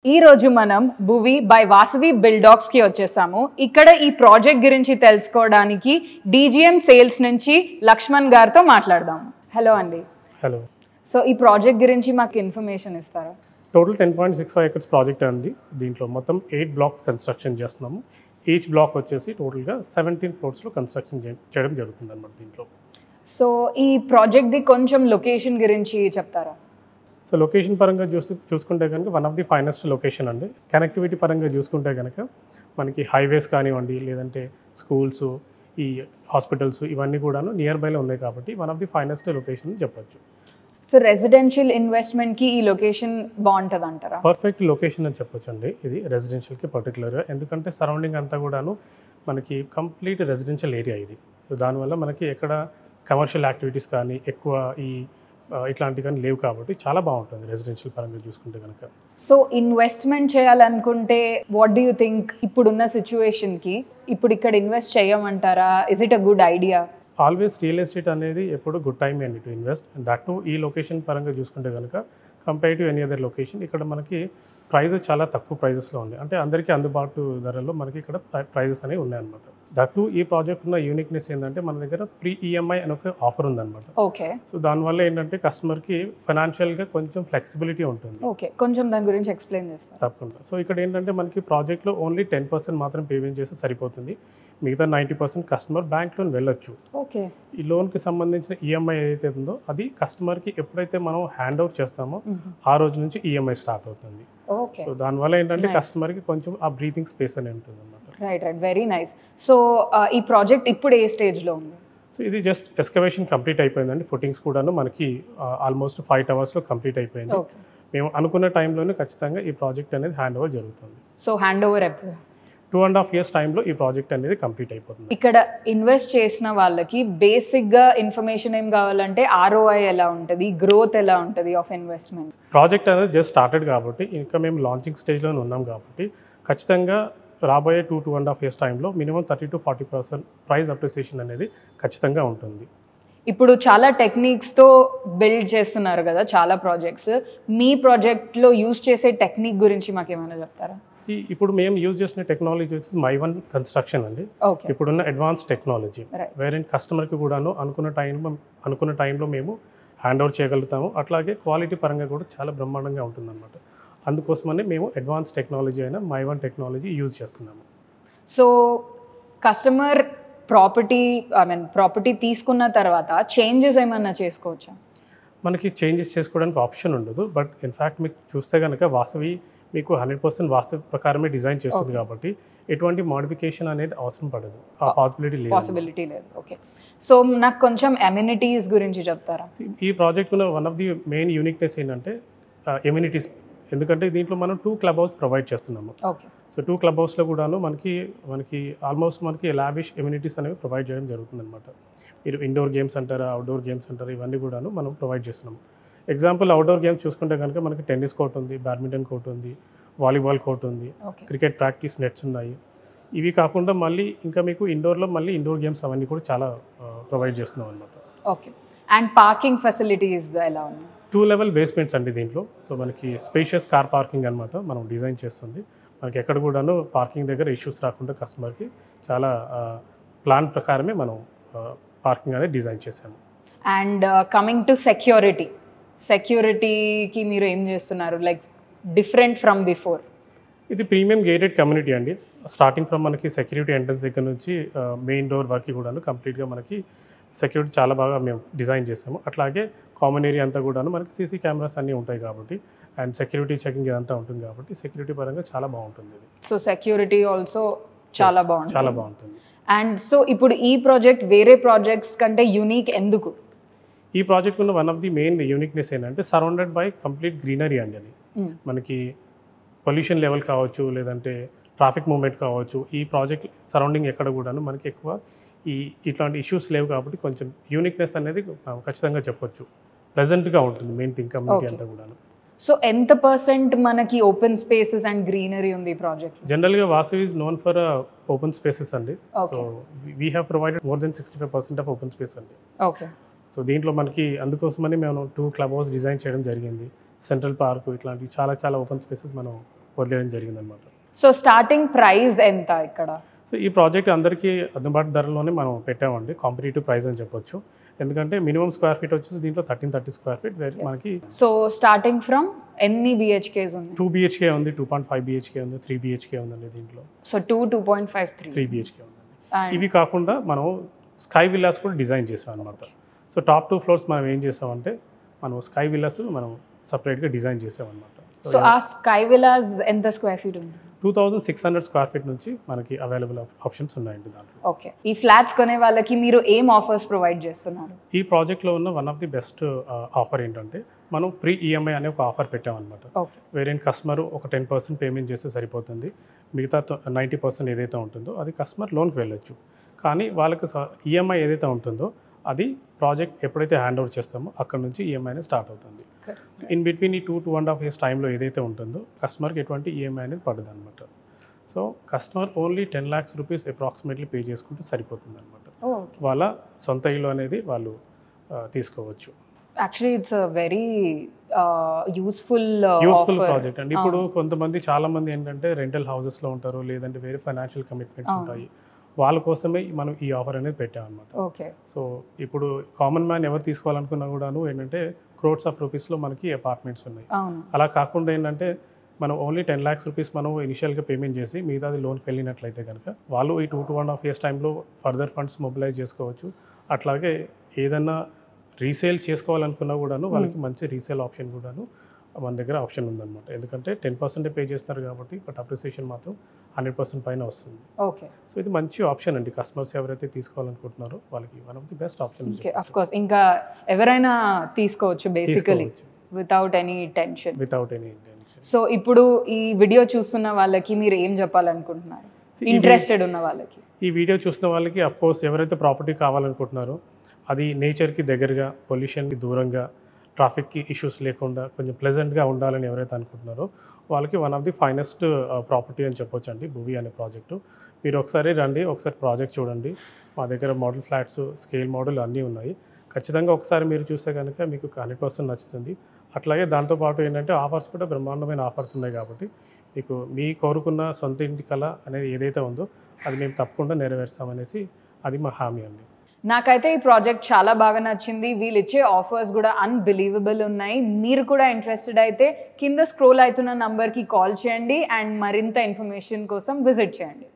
ఈ రోజు మనం భువి బై వాసవి బిల్డాక్స్ కి వచ్చేసాము. ఇక్కడ ఈ ప్రాజెక్ట్ గురించి తెలుసుకోవడానికి DGM సేల్స్ నుంచి లక్ష్మణ్ గారితో మాట్లాడదాం. హలో అండి. హలో. సో ఈ ప్రాజెక్ట్ గురించి మాకు ఇన్ఫర్మేషన్ ఇస్తారా? టోటల్ 10.65 acres ప్రాజెక్ట్ అండి. దీంట్లో మొత్తం 8 బ్లాక్స్ కన్స్ట్రక్షన్ చేస్తున్నాము. ఈచ్ బ్లాక్ వచ్చేసి టోటల్గా 17 ఫ్లోర్స్లో కన్స్ట్రక్షన్ చేయడం జరుగుతుంది అన్నమాట దీంట్లో. సో ఈ ప్రాజెక్ట్ది కొంచెం లొకేషన్ గురించి చెప్తారా? సో లొకేషన్ పరంగా చూసుకుంటే కనుక one of the finest location అండి. కనెక్టివిటీ పరంగా చూసుకుంటే కనుక మనకి హైవేస్ కానివ్వండి, లేదంటే స్కూల్స్, ఈ హాస్పిటల్స్ ఇవన్నీ కూడాను నియర్ బైలో ఉన్నాయి కాబట్టి one of the finest location చెప్పొచ్చు. సో రెసిడెన్షియల్ ఇన్వెస్ట్మెంట్కి ఈ లొకేషన్ బాగుంటుంది అంటారా? పర్ఫెక్ట్ లొకేషన్ అని చెప్పొచ్చు అండి ఇది రెసిడెన్షియల్కి పర్టికులర్గా. ఎందుకంటే సరౌండింగ్ అంతా కూడాను మనకి కంప్లీట్ రెసిడెన్షియల్ ఏరియా ఇది. సో దానివల్ల మనకి ఎక్కడ కమర్షియల్ యాక్టివిటీస్ కానీ ఎక్కువ ఈ ఇట్లాంటివి కానీ లేవు కాబట్టి చాలా బాగుంటుంది రెసిడెన్షియల్ పరంగా చూసుకుంటే కనుక. సో ఇన్వెస్ట్మెంట్ చేయాలనుకుంటే వాట్ డూ యూ థింక్ ఇప్పుడున్న సిచ్యువేషన్కి ఇప్పుడు ఇక్కడ ఇన్వెస్ట్ చేయమంటారా? Is it a good idea? Always real estate అనేది ఎప్పుడు గుడ్ టైం అండి టు ఇన్వెస్ట్. దట్ టు ఈ లొకేషన్ పరంగా చూసుకుంటే కనుక compare to any other location ఇక్కడ మనకి ప్రైజెస్ చాలా తక్కువ ప్రైజెస్లో ఉన్నాయి. అంటే అందరికీ అందుబాటు ధరల్లో మనకి ఇక్కడ ప్రైజెస్ అనేవి ఉన్నాయన్నమాట. దట్ టు ఈ ప్రాజెక్ట్ ఉన్న యూనిక్నెస్ ఏంటంటే మన దగ్గర ప్రీ EMI అని ఒక ఆఫర్ ఉందన్నమాట. ఓకే. సో దానివల్ల ఏంటంటే కస్టమర్కి ఫైనాన్షియల్గా కొంచెం ఫ్లెక్సిబిలిటీ ఉంటుంది. ఓకే, కొంచెం దాని గురించి ఎక్స్ప్లెయిన్ చేస్తాను. తప్పకుండా. సో ఇక్కడ ఏంటంటే మనకి ప్రాజెక్ట్లో ఓన్లీ 10% మాత్రం పేమెంట్ చేస్తే సరిపోతుంది. మిగతా 90% కస్టమర్ బ్యాంక్ లోన్ వెళ్ళొచ్చు. ఓకే. ఈ లోన్కి సంబంధించిన EMI ఏదైతే ఉందో అది కస్టమర్కి ఎప్పుడైతే మనం హ్యాండ్ ఓవర్ చేస్తామో ఆ రోజు నుంచి EMI స్టార్ట్ అవుతుంది. ఓకే. సో దానివల్ల ఏంటంటే కస్టమర్కి కొంచెం ఆ బ్రీతింగ్ స్పేస్ అనేది ఉంటుంది అన్నమాట. Right, very nice. సో ఈ ప్రాజెక్ట్ ఇప్పుడు ఏ స్టేజ్లో ఉంది? సో ఇది జస్ట్ ఎక్స్కవేషన్ కంప్లీట్ అయిపోయిందండి. ఫుటింగ్స్ కూడాను మనకి ఆల్మోస్ట్ 5 hours కంప్లీట్ అయిపోయింది. మేము అనుకున్న టైంలోనే ఖచ్చితంగా ఈ ప్రాజెక్ట్ అనేది హ్యాండ్ ఓవర్ జరుగుతుంది. సో హ్యాండ్ ఓవర్ ఎప్పుడు? 2.5 years టైంలో ఈ ప్రాజెక్ట్ అనేది కంప్లీట్ అయిపోతుంది. ఇక్కడ ఇన్వెస్ట్ చేసిన వాళ్ళకి బేసిక్గా ఇన్ఫర్మేషన్ ఏం కావాలంటే ROI ఎలా ఉంటుంది, గ్రోత్ ఎలా ఉంటుంది ఆఫ్ ఇన్వెస్ట్మెంట్స్? ప్రాజెక్ట్ అనేది జస్ట్ స్టార్టెడ్ కాబట్టి ఇంకా మేము లాంచింగ్ స్టేజ్లోనే ఉన్నాం కాబట్టి ఖచ్చితంగా రాబోయే 2.5 years టైంలో మినిమం 30 to 40% ప్రైస్ అప్రిసియేషన్ అనేది ఖచ్చితంగా ఉంటుంది. ఇప్పుడు చాలా టెక్నిక్స్తో బిల్డ్ చేస్తున్నారు కదా చాలా ప్రాజెక్ట్స్. మీ ప్రాజెక్ట్లో యూజ్ చేసే టెక్నిక్ గురించి మాకు ఏమైనా చెప్తారా? ఇప్పుడు మేము యూజ్ చేసిన టెక్నాలజీ వచ్చేసి My1 కన్స్ట్రక్షన్ అండి. ఇప్పుడున్న అడ్వాన్స్ టెక్నాలజీ వేరే కస్టమర్కి కూడాను అనుకున్న టైంలో మేము హ్యాండ్ ఓవర్ చేయగలుగుతాము. అట్లాగే క్వాలిటీ పరంగా కూడా చాలా బ్రహ్మాండంగా ఉంటుందన్నమాట. అందుకోసమని మేము అడ్వాన్స్ టెక్నాలజీ అయిన My1 టెక్నాలజీ యూజ్ చేస్తున్నాము. సో కస్టమర్ ప్రాపర్టీ తీసుకున్న తర్వాత చేంజెస్ ఏమైనా చేసుకోవచ్చా? మనకి చేంజెస్ చేసుకోవడానికి ఆప్షన్ ఉండదు. బట్ ఇన్ఫ్యాక్ట్ మీకు చూస్తే కనుక వాసవి మీకు 100% వాస్తు ప్రకారమే డిజైన్ చేస్తుంది కాబట్టి ఎటువంటి మోడిఫికేషన్ అనేది అవసరం పడదు. ఆ పాసిబిలిటీ లేదు. ఓకే. సో నాకు కొంచెం ఎమ్యూనిటీస్ గురించి చెప్తారా? ఈ ప్రాజెక్ట్ ఉన్న one of the main uniqueness ఏంటంటే ఎమ్యూనిటీస్. ఎందుకంటే దీంట్లో మనం 2 క్లబ్ హౌస్ ప్రొవైడ్ చేస్తున్నాము. ఓకే. సో 2 క్లబ్ హౌస్లో కూడాను మనకి ఆల్మోస్ట్ మనకి లావిష్ ఎమ్యూనిటీస్ అనేవి ప్రొవైడ్ చేయడం జరుగుతుంది అనమాట. మీరు ఇండోర్ గేమ్స్ అంటారా, అవుట్డోర్ గేమ్స్ అంటారా, ఇవన్నీ కూడాను మనం ప్రొవైడ్ చేస్తున్నాము. ఎగ్జాంపుల్ అవుట్డోర్ గేమ్స్ చూసుకుంటే కనుక మనకి టెన్నిస్ కోర్ట్ ఉంది, బ్యాడ్మింటన్ కోర్ట్ ఉంది, వాలీబాల్ కోర్ట్ ఉంది, క్రికెట్ ప్రాక్టీస్ నెట్స్ ఉన్నాయి. ఇవి కాకుండా మళ్ళీ ఇంకా మీకు ఇండోర్లో మళ్ళీ ఇండోర్ గేమ్స్ అవన్నీ కూడా చాలా ప్రొవైడ్ చేస్తున్నాం అనమాట. ఓకే. అండ్ పార్కింగ్ ఫెసిలిటీస్ ఎలా ఉన్నాయి? 2 level బేస్మెంట్స్ అండి దీంట్లో. సో మనకి స్పేషియస్ కార్ పార్కింగ్ అనమాట మనం డిజైన్ చేస్తుంది. మనకి ఎక్కడ కూడాను పార్కింగ్ దగ్గర ఇష్యూస్ రాకుండా కస్టమర్కి చాలా ప్లాన్ ప్రకారమే మనం పార్కింగ్ అనేది డిజైన్ చేసాము. అండ్ కమింగ్ టు సెక్యూరిటీకి మీరు ఏం చేస్తున్నారు లైక్ డిఫరెంట్ ఫ్రమ్ బిఫోర్? ఇది ప్రీమియం గేటెడ్ కమ్యూనిటీ అండి. స్టార్టింగ్ ఫ్రమ్ మనకి సెక్యూరిటీ ఎంట్రన్స్ దగ్గర నుంచి మెయిన్ డోర్ వరకు కూడాను కంప్లీట్గా మనకి సెక్యూరిటీ చాలా బాగా మేము డిజైన్ చేసాము. అట్లాగే కామన్ ఏరియా అంతా కూడాను మనకి CC కెమెరాస్ అన్నీ ఉంటాయి కాబట్టి అండ్ సెక్యూరిటీ చెకింగ్ ఇదంతా ఉంటుంది కాబట్టి సెక్యూరిటీ పరంగా చాలా బాగుంటుంది. సో సెక్యూరిటీ ఆల్సో చాలా బాగుంటుంది. అండ్ సో ఇప్పుడు ఈ ప్రాజెక్ట్ వేరే ప్రాజెక్ట్స్ కంటే యూనిక్ ఎందుకు? ఈ ప్రాజెక్ట్ ఉన్న one of the main uniqueness ఏంటంటే సరౌండెడ్ బై కంప్లీట్ గ్రీనరీ అండి. అది మనకి పొల్యూషన్ లెవెల్ కావచ్చు, లేదంటే ట్రాఫిక్ మూవ్మెంట్ కావచ్చు, ఈ ప్రాజెక్ట్ సరౌండింగ్ ఎక్కడ కూడాను మనకి ఎక్కువ ఇట్లాంటి ఇష్యూస్ లేవు కాబట్టి కొంచెం యూనిక్నెస్ అనేది ఖచ్చితంగా చెప్పొచ్చు. ప్లెజెంట్గా ఉంటుంది మెయిన్ థింగ్ కమ్యూనిటీ అంతా కూడాను. సో ఎంత % మనకి ఓపెన్ స్పేసెస్ అండ్ గ్రీనరీ ఉంది ఈ ప్రాజెక్ట్? జనరల్గా Vasavi is known for open spaces అండి. So we have provided more than 65% of open space అండి. ఓకే. సో దీంట్లో మనకి అందుకోసమని మేము 2 క్లబ్ హౌస్ డిజైన్ చేయడం జరిగింది. సెంట్రల్ పార్క్ ఇట్లాంటివి చాలా ఓపెన్ స్పేసెస్ మనం వదిలేయడం జరిగిందనమాట. సో స్టార్టింగ్ ప్రైస్ ఎంత ఇక్కడ? సో ఈ ప్రాజెక్ట్ అందరికీ అందుబాటు ధరలోనే మనం పెట్టామండి, కాంపిటేటివ్ ప్రైస్ అని చెప్పొచ్చు. ఎందుకంటే మినిమం స్క్వేర్ ఫీట్ వచ్చేసి దీంట్లో 1330 స్క్వేర్ ఫీట్ మనకి. సో స్టార్టింగ్ ఫ్రమ్ ఎన్ని బిహెచ్కేస్ ఉంది? 2 BHK ఉంది, 2.5 BHK ఉంది, 3 BHK ఉందండి దీంట్లో. సో 2.5 3 BHK ఉందండి. ఇవి కాకుండా మనం స్కై విల్లాస్ కూడా డిజైన్ చేసాం అనమాట. సో టాప్ 2 ఫ్లోర్స్ మనం ఏం చేసామంటే మనం స్కై విల్లాస్ మనం సపరేట్గా డిజైన్ చేసామన్నమాట. సో ఆ స్కై విల్లాస్ ఎంత స్క్వేర్ ఫీట్ ఉంది? 2600 స్క్వేర్ ఫీట్ నుంచి మనకి అవైలబుల్ ఆప్షన్స్ ఉన్నాయండి దాంట్లో. ఓకే. ఈ ఫ్లాట్స్ కొనే వాళ్ళకి మీరు ఏం ఆఫర్స్ ప్రొవైడ్ చేస్తున్నారు? ఈ ప్రాజెక్ట్లో ఉన్న one of the best offer ఏంటంటే మనం ప్రీ ఈఎంఐ అనే ఒక ఆఫర్ పెట్టామన్నమాట. వేరే కస్టమర్ ఒక 10% పేమెంట్ చేస్తే సరిపోతుంది, మిగతా 90% ఏదైతే ఉంటుందో అది కస్టమర్ లోన్కి వెళ్ళొచ్చు. కానీ వాళ్ళకి ఈఎంఐ ఏదైతే ఉంటుందో అది ప్రాజెక్ట్ ఎప్పుడైతే హ్యాండ్ ఓవర్ చేస్తామో అక్కడ నుంచి ఈఎంఐ అనేది స్టార్ట్ అవుతుంది. ఇన్ బిట్వీన్ ఈ 2.5 years టైంలో ఏదైతే ఉంటుందో కస్టమర్కి ఎటువంటి ఈఎంఐ అనేది పడదు అనమాట. So customer only 10 lakhs rupees approximately pay చేసుకుంటే సరిపోతుంది అనమాట. వాళ్ళ సొంత ఇల్లు అనేది వాళ్ళు తీసుకోవచ్చు. Actually it's very useful project అండి. ఇప్పుడు కొంతమంది చాలా మంది ఏంటంటే రెంటల్ హౌసెస్లో ఉంటారు, లేదంటే వేరే ఫైనాన్షియల్ కమిట్మెంట్స్ ఉంటాయి, వాళ్ళ కోసమే మనం ఈ ఆఫర్ అనేది పెట్టామన్నమాట. సో ఇప్పుడు కామన్ మ్యాన్ ఎవరు తీసుకోవాలనుకున్నా కూడాను ఏంటంటే crores of rupeesలో మనకి అపార్ట్మెంట్స్ ఉన్నాయి. అలా కాకుండా ఏంటంటే మనం ఓన్లీ 10 lakhs rupees మనం ఇనిషియల్గా పేమెంట్ చేసి మిగతాది లోన్కి వెళ్ళినట్లయితే కనుక వాళ్ళు ఈ 2.5 years టైంలో ఫర్దర్ ఫండ్స్ మొబిలైజ్ చేసుకోవచ్చు. అట్లాగే ఏదన్నా రీసేల్ చేసుకోవాలనుకున్నా కూడాను వాళ్ళకి మంచి రీసేల్ ఆప్షన్ కూడాను మన దగ్గర ఆప్షన్ ఉందన్నమాట. ఎందుకంటే 10% పే చేస్తారు కాబట్టి బట్ అప్రిసియేషన్ మాత్రం 100% పైన వస్తుంది. సో ఇది మంచి ఆప్షన్ అండి, కస్టమర్స్ ఎవరైతే తీసుకోవాలనుకుంటున్నారో వాళ్ళకి one of the best option. Of course ఇంకా ఎవరైనా తీసుకోవచ్చు basically without any tension. So ఇప్పుడు ఈ వీడియో చూస్తున్న వాళ్ళకి మీరు ఏం చెప్పాలనుకుంటున్నారు, ఇంట్రెస్టెడ్ ఉన్న వాళ్ళకి? ఈ వీడియో చూస్తున్న వాళ్ళకి అఫ్ కోర్స్ ఎవరైతే ప్రాపర్టీ కావాలనుకుంటున్నారో అది నేచర్కి దగ్గరగా, పొల్యూషన్కి దూరంగా, ట్రాఫిక్కి ఇష్యూస్ లేకుండా కొంచెం ప్లెజెంట్గా ఉండాలని ఎవరైతే అనుకుంటున్నారో వాళ్ళకి one of the finest property అని చెప్పొచ్చు అండి భువి అనే ప్రాజెక్టు. మీరు ఒకసారి రండి, ఒకసారి ప్రాజెక్ట్ చూడండి. మా దగ్గర మోడల్ ఫ్లాట్స్, స్కేల్ మోడల్ అన్నీ ఉన్నాయి. ఖచ్చితంగా ఒకసారి మీరు చూస్తే కనుక మీకు 100% నచ్చుతుంది. అట్లాగే దాంతోపాటు ఏంటంటే ఆఫర్స్ కూడా బ్రహ్మాండమైన ఆఫర్స్ ఉన్నాయి కాబట్టి మీకు మీ కోరుకున్న సొంత ఇంటి కళ అనేది ఏదైతే ఉందో అది మేము తప్పకుండా నెరవేరుస్తామనేసి అది మా హామీ అండి. నాకైతే ఈ ప్రాజెక్ట్ చాలా బాగా నచ్చింది. వీళ్ళు ఇచ్చే ఆఫర్స్ కూడా అన్బిలీవబుల్ ఉన్నాయి. మీరు కూడా ఇంట్రెస్టెడ్ అయితే కింద స్క్రోల్ అవుతున్న నంబర్కి కాల్ చేయండి అండ్ మరింత ఇన్ఫర్మేషన్ కోసం విజిట్ చేయండి.